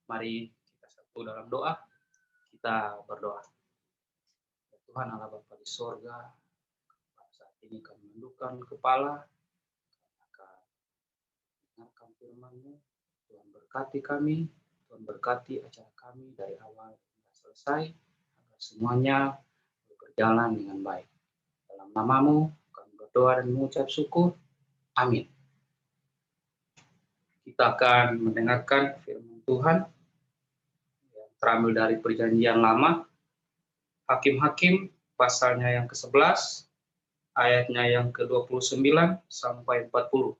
Mari kita satu dalam doa, kita berdoa. Ya Tuhan Allah Bapa di sorga, pada saat ini kami menundukkan kepala, akan mendengarkan firman-Mu. Tuhan berkati kami, Tuhan berkati acara kami dari awal hingga selesai, agar semuanya berjalan dengan baik. Dalam nama-Mu, kami berdoa dan mengucap syukur. Amin. Kita akan mendengarkan firman Tuhan yang terambil dari Perjanjian Lama, Hakim-Hakim pasalnya yang ke-11, ayatnya yang ke-29 sampai 40.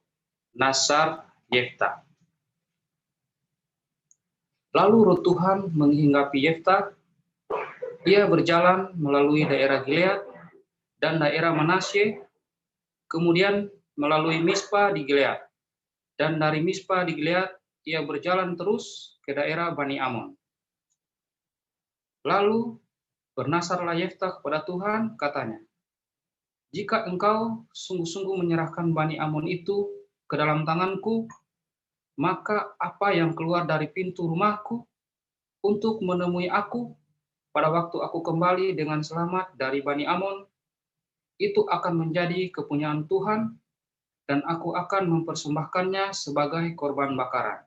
Nasar Yefta. Lalu roh Tuhan menghinggapi Yefta. Ia berjalan melalui daerah Gilead dan daerah Manasye, kemudian melalui Mispa di Gilead. Dan dari Mispa di Gilead, ia berjalan terus ke daerah Bani Amon. Lalu bernasarlah Yefta kepada Tuhan, katanya, "Jika engkau sungguh-sungguh menyerahkan Bani Amon itu ke dalam tanganku, maka apa yang keluar dari pintu rumahku untuk menemui aku pada waktu aku kembali dengan selamat dari Bani Amon, itu akan menjadi kepunyaan Tuhan, dan aku akan mempersembahkannya sebagai korban bakaran."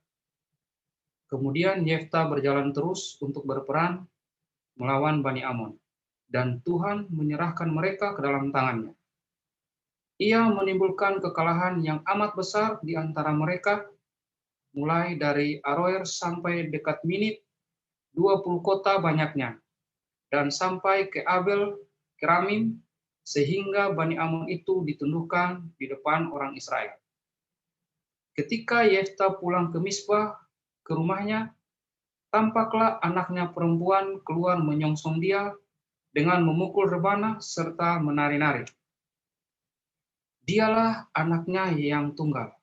Kemudian Yefta berjalan terus untuk berperang melawan Bani Amon, dan Tuhan menyerahkan mereka ke dalam tangannya. Ia menimbulkan kekalahan yang amat besar di antara mereka, mulai dari Aroer sampai dekat Minit, 20 kota banyaknya, dan sampai ke Abel Keramim, sehingga Bani Amon itu ditundukkan di depan orang Israel. Ketika Yefta pulang ke Mispa, ke rumahnya, tampaklah anaknya perempuan keluar menyongsong dia dengan memukul rebana serta menari-nari. Dialah anaknya yang tunggal.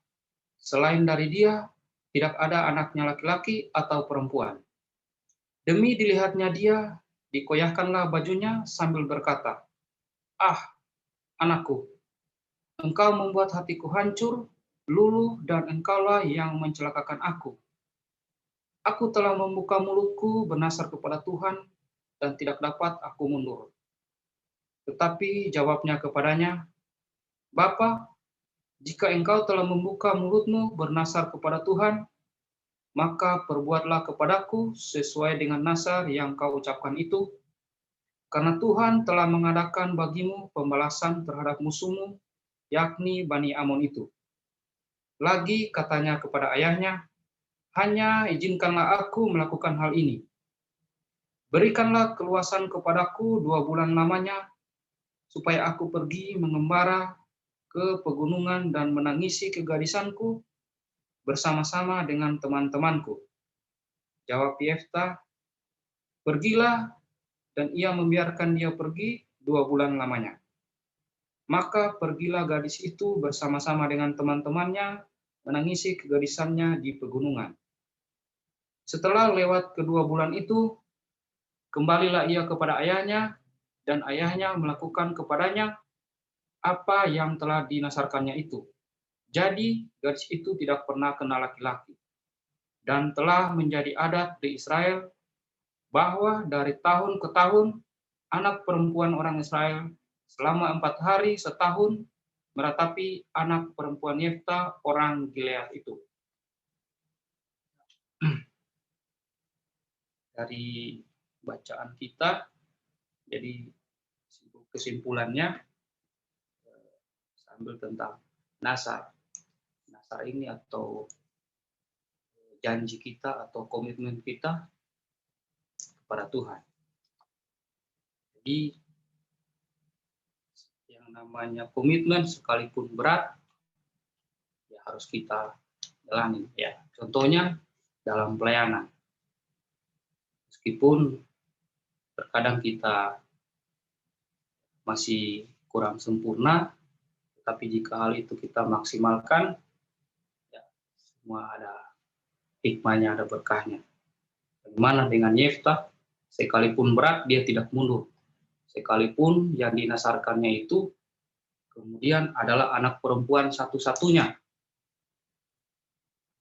Selain dari dia, tidak ada anaknya laki-laki atau perempuan. Demi dilihatnya dia, dikoyahkanlah bajunya sambil berkata, "Ah, anakku, engkau membuat hatiku hancur, luluh, dan engkaulah yang mencelakakan aku. Aku telah membuka mulutku bernasar kepada Tuhan, dan tidak dapat aku mundur." Tetapi jawabnya kepadanya, "Bapa, jika engkau telah membuka mulutmu bernasar kepada Tuhan, maka perbuatlah kepadaku sesuai dengan nasar yang kau ucapkan itu, karena Tuhan telah mengadakan bagimu pembalasan terhadap musuhmu, yakni Bani Amon itu." Lagi katanya kepada ayahnya, "Hanya izinkanlah aku melakukan hal ini. Berikanlah keluasan kepadaku 2 bulan lamanya, supaya aku pergi mengembara ke pegunungan dan menangisi kegadisanku bersama-sama dengan teman-temanku." Jawab Yefta, "Pergilah," dan ia membiarkan dia pergi 2 bulan lamanya. Maka pergilah gadis itu bersama-sama dengan teman-temannya menangisi kegadisannya di pegunungan. Setelah lewat kedua bulan itu, kembalilah ia kepada ayahnya, dan ayahnya melakukan kepadanya apa yang telah dinasarkannya itu. Jadi gadis itu tidak pernah kenal laki-laki. Dan telah menjadi adat di Israel bahwa dari tahun ke tahun anak perempuan orang Israel selama 4 hari setahun meratapi anak perempuan Yefta orang Gilead itu. Dari bacaan kita, jadi kesimpulannya sambil tentang nasar. Nasar ini atau janji kita atau komitmen kita kepada Tuhan. Jadi yang namanya komitmen sekalipun berat, ya harus kita jalani. Ya, contohnya dalam pelayanan. Meskipun terkadang kita masih kurang sempurna, tapi jika hal itu kita maksimalkan, ya, semua ada hikmahnya, ada berkahnya. Bagaimana dengan Yefta? Sekalipun berat, dia tidak mundur. Sekalipun yang dinasarkannya itu kemudian adalah anak perempuan satu-satunya,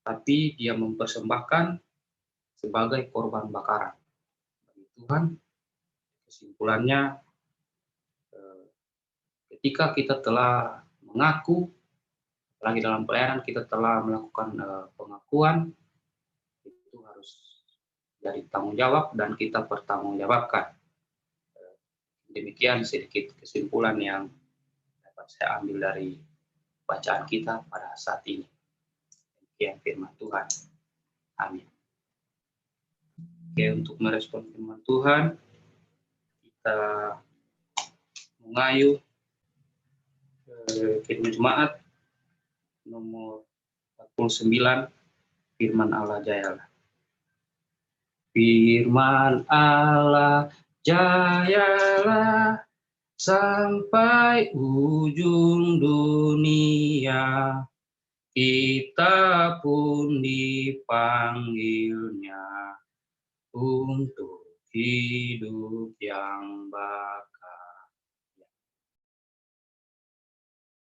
tapi dia mempersembahkan sebagai korban bakaran bagi Tuhan. Kesimpulannya, ketika kita telah mengaku, apalagi dalam pelayanan kita telah melakukan pengakuan, itu harus jadi tanggung jawab dan kita pertanggungjawabkan. Demikian sedikit kesimpulan yang dapat saya ambil dari bacaan kita pada saat ini. Demikian firman Tuhan. Amin. Oke, untuk merespon firman Tuhan, kita mengayuh firman Jemaat nomor 49, firman Allah jayalah. Firman Allah jayalah sampai ujung dunia, kita pun dipanggilnya untuk hidup yang bakal.